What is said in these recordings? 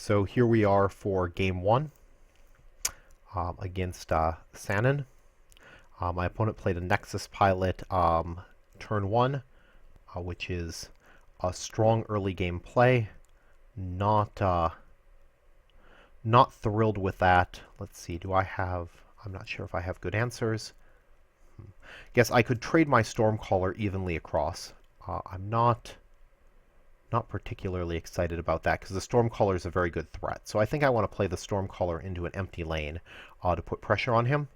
So here we are for game one against Sanin. My opponent played a Nexus Pilot turn one, which is a strong early game play. Not not thrilled with that. Let's see, do I have... I'm not sure if I have good answers. Guess I could trade my Stormcaller evenly across. I'm not particularly excited about that because the Stormcaller is a very good threat. So I think I want to play the Stormcaller into an empty lane to put pressure on him.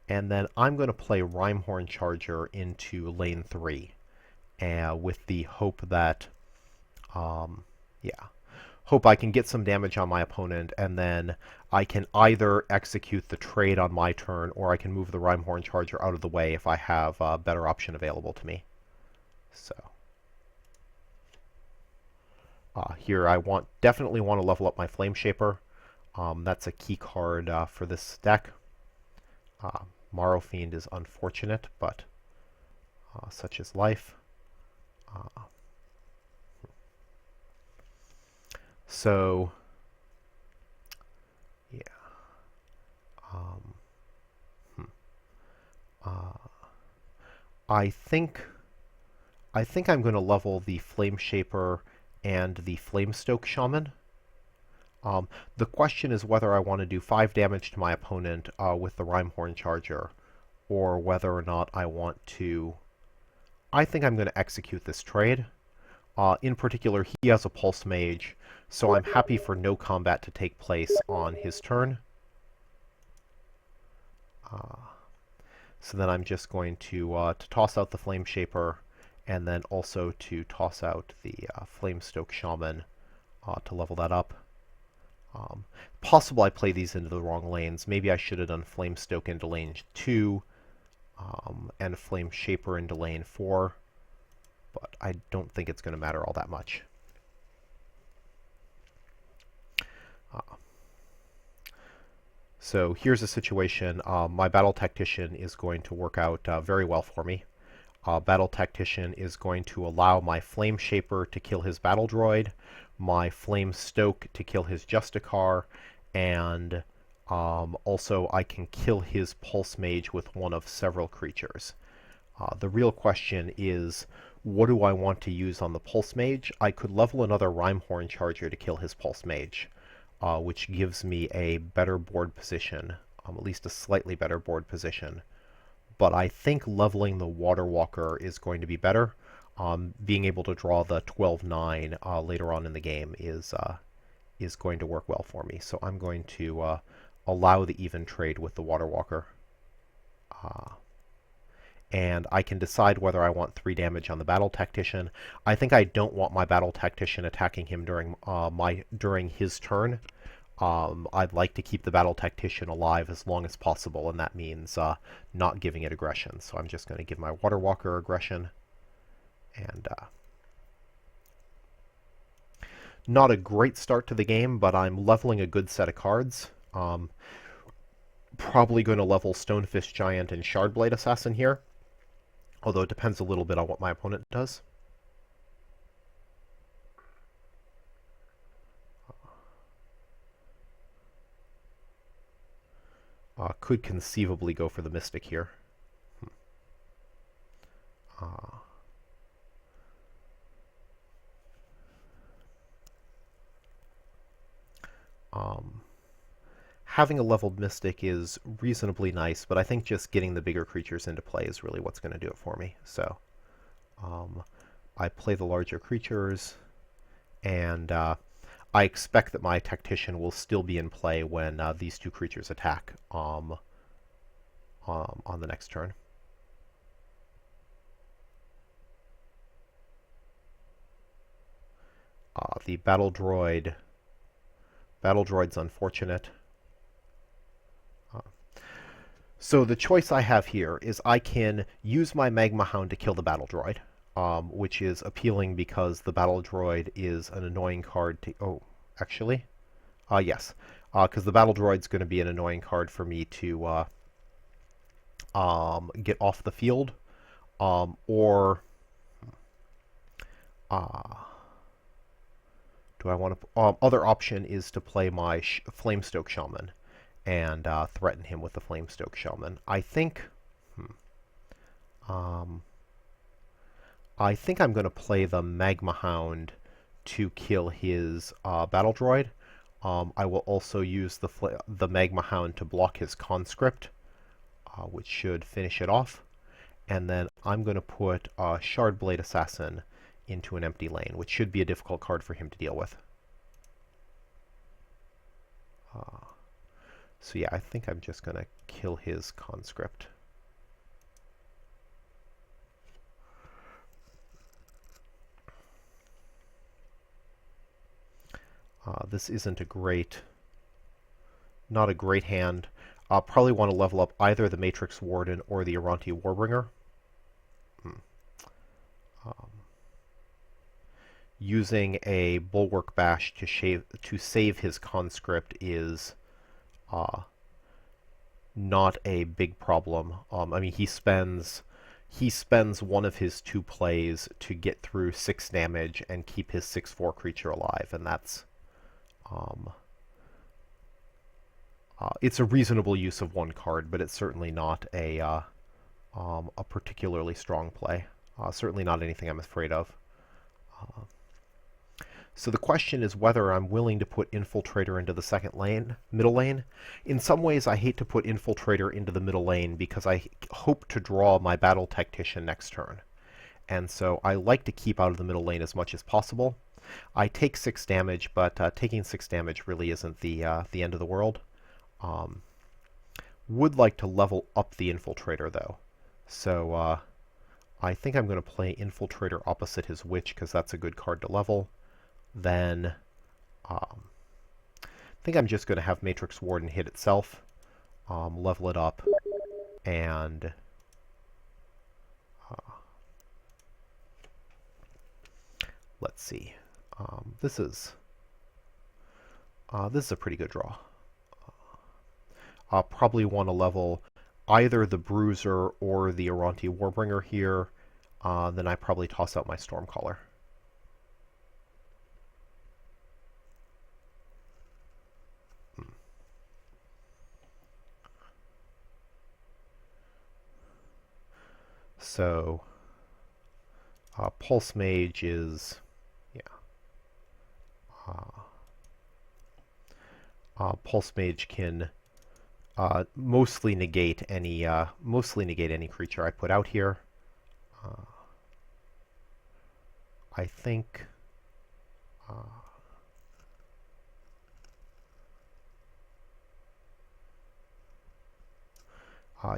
And then I'm going to play Rimehorn Charger into lane 3 with the hope that, hope I can get some damage on my opponent, and then I can either execute the trade on my turn, or I can move the Rimehorn Charger out of the way if I have a better option available to me. So here I definitely want to level up my Flame Shaper. That's a key card for this deck. Morrow Fiend is unfortunate, but such is life. So, yeah. I think I'm going to level the Flame Shaper and the Flamestoke Shaman. The question is whether I want to do 5 damage to my opponent with the Rimehorn Charger, or whether or not I want to... I think I'm going to execute this trade. In particular, he has a Pulse Mage, so I'm happy for no combat to take place on his turn. So then I'm just going to toss out the Flame Shaper, and then also to toss out the Flamestoke Shaman to level that up. Possible I play these into the wrong lanes. Maybe I should have done Flamestoke into lane 2, and Flame Shaper into lane 4, but I don't think it's going to matter all that much. So here's a situation. My Battle Tactician is going to work out very well for me. Battle Tactician is going to allow my Flame Shaper to kill his Battle Droid, my Flame Stoke to kill his Justicar, and also I can kill his Pulse Mage with one of several creatures. The real question is, what do I want to use on the Pulse Mage? I could level another Rimehorn Charger to kill his Pulse Mage, which gives me a better board position, at least a slightly better board position. But I think leveling the Water Walker is going to be better. Being able to draw the 12-9 later on in the game is going to work well for me. So I'm going to allow the even trade with the Water Walker. And I can decide whether I want 3 damage on the Battle Tactician. I think I don't want my Battle Tactician attacking him during his turn. I'd like to keep the Battle Tactician alive as long as possible, and that means not giving it aggression. So I'm just going to give my Water Walker aggression. And not a great start to the game, but I'm leveling a good set of cards. Probably going to level Stonefish Giant and Shardblade Assassin here, although it depends a little bit on what my opponent does. Could conceivably go for the Mystic here. Having a leveled Mystic is reasonably nice, but I think just getting the bigger creatures into play is really what's going to do it for me. So I play the larger creatures, and I expect that my Tactician will still be in play when these 2 creatures attack on the next turn. The Battle Droid's unfortunate. So the choice I have here is I can use my Magma Hound to kill the Battle Droid, which is appealing because the Battle Droid is an annoying card to... Oh, actually? Yes. Because the Battle Droid's going to be an annoying card for me to get off the field, or Do I want to... other option is to play my Flamestoke Shaman and threaten him with the Flamestoke Shaman. I think... I think I'm going to play the Magma Hound to kill his Battle Droid. I will also use the Magma Hound to block his Conscript, which should finish it off. And then I'm going to put Shardblade Assassin into an empty lane, which should be a difficult card for him to deal with. So yeah, I think I'm just going to kill his Conscript. This isn't not a great hand. I'll probably want to level up either the Matrix Warden or the Aranti Warbringer. Using a Bulwark Bash to save his Conscript is not a big problem. I mean, he spends one of his 2 plays to get through 6 damage and keep his 6/4 creature alive, and that's it's a reasonable use of 1 card, but it's certainly not a particularly strong play. Certainly not anything I'm afraid of. So the question is whether I'm willing to put Infiltrator into the middle lane. In some ways, I hate to put Infiltrator into the middle lane because I hope to draw my Battle Tactician next turn. And so I like to keep out of the middle lane as much as possible. I take 6 damage, but taking 6 damage really isn't the end of the world. Would like to level up the Infiltrator, though. So I think I'm going to play Infiltrator opposite his Witch, because that's a good card to level. Then I think I'm just going to have Matrix Warden hit itself, level it up, and let's see. This is a pretty good draw. I'll probably want to level either the Bruiser or the Aranti Warbringer here. Then I probably toss out my Stormcaller. So Pulse Mage is, yeah. Pulse Mage can mostly negate any creature I put out here. I think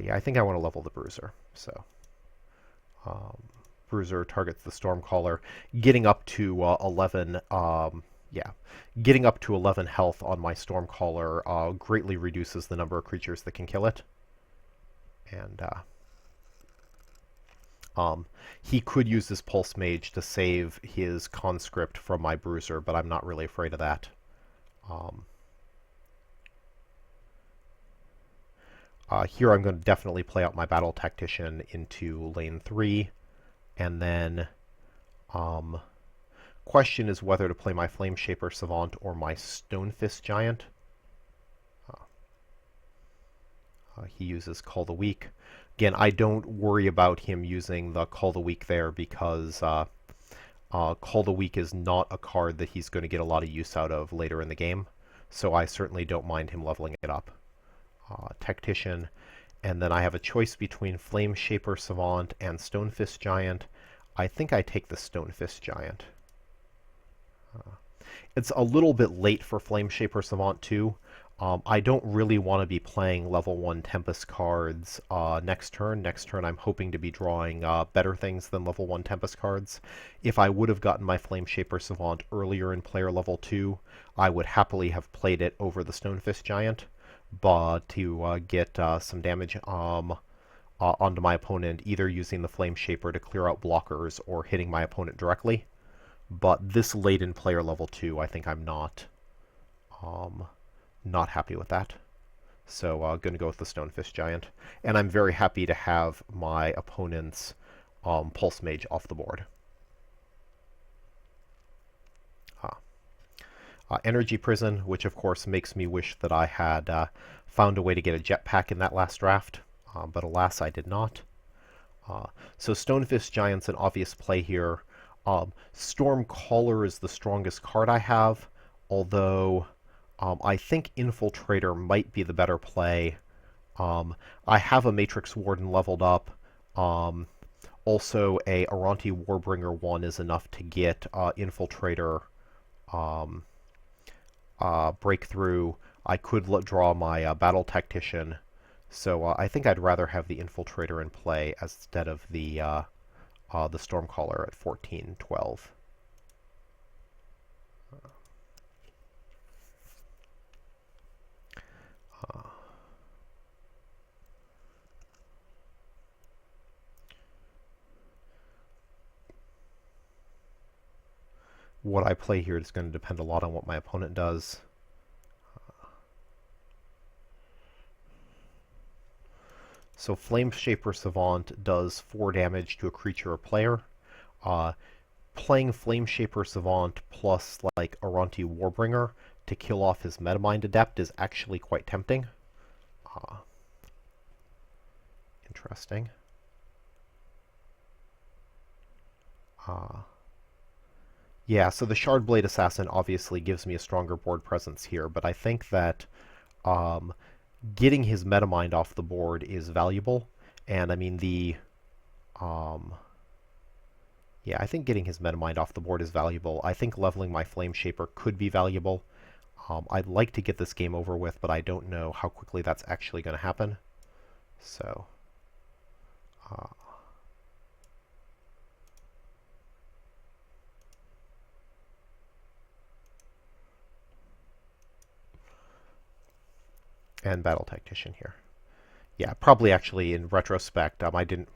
yeah, I think I want to level the Bruiser. So Bruiser targets the Stormcaller, getting up to 11. Yeah, getting up to 11 health on my Stormcaller greatly reduces the number of creatures that can kill it. And he could use this Pulse Mage to save his Conscript from my Bruiser, but I'm not really afraid of that. Here I'm going to definitely play out my Battle Tactician into lane 3, and then question is whether to play my Flameshaper Savant or my Stonefist Giant. He uses Call the Weak. Again, I don't worry about him using the Call the Weak there because Call the Weak is not a card that he's going to get a lot of use out of later in the game, so I certainly don't mind him leveling it up. Tactician, and then I have a choice between Flameshaper Savant and Stonefist Giant. I think I take the Stonefist Giant. It's a little bit late for Flameshaper Savant too. I don't really want to be playing level 1 Tempest cards next turn. Next turn I'm hoping to be drawing better things than level 1 Tempest cards. If I would have gotten my Flameshaper Savant earlier in player level 2, I would happily have played it over the Stonefist Giant, but to get some damage onto my opponent, either using the Flameshaper to clear out blockers or hitting my opponent directly. But this late in player level 2, I think I'm not happy with that. So going to go with the Stonefist Giant. And I'm very happy to have my opponent's Pulse Mage off the board. Energy Prison, which of course makes me wish that I had found a way to get a jetpack in that last draft, but alas I did not. So Stonefist Giant's an obvious play here. Stormcaller is the strongest card I have, although I think Infiltrator might be the better play. I have a Matrix Warden leveled up. Also, a Aranti Warbringer 1 is enough to get Infiltrator breakthrough. I could draw my Battle Tactician, so I think I'd rather have the Infiltrator in play instead of the Stormcaller at 14-12. What I play here is going to depend a lot on what my opponent does. So Flameshaper Savant does 4 damage to a creature or player. Playing Flameshaper Savant plus like Aranti Warbringer to kill off his Metamind Adept is actually quite tempting. Interesting. Yeah, so the Shardblade Assassin obviously gives me a stronger board presence here, but I think that getting his Metamind off the board is valuable, and I mean yeah, I think getting his Metamind off the board is valuable. I think leveling my Flameshaper could be valuable. I'd like to get this game over with, but I don't know how quickly that's actually going to happen. So, and Battle Tactician here. Yeah, probably actually in retrospect, I didn't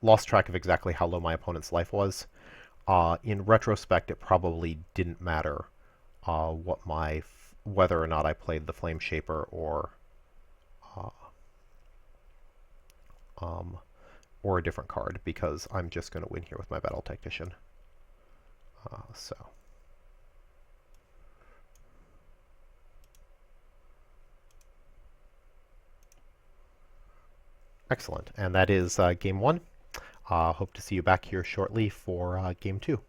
lost track of exactly how low my opponent's life was. In retrospect, it probably didn't matter whether or not I played the Flameshaper or a different card, because I'm just going to win here with my Battle Tactician. So. Excellent. And that is game 1. Hope to see you back here shortly for game 2.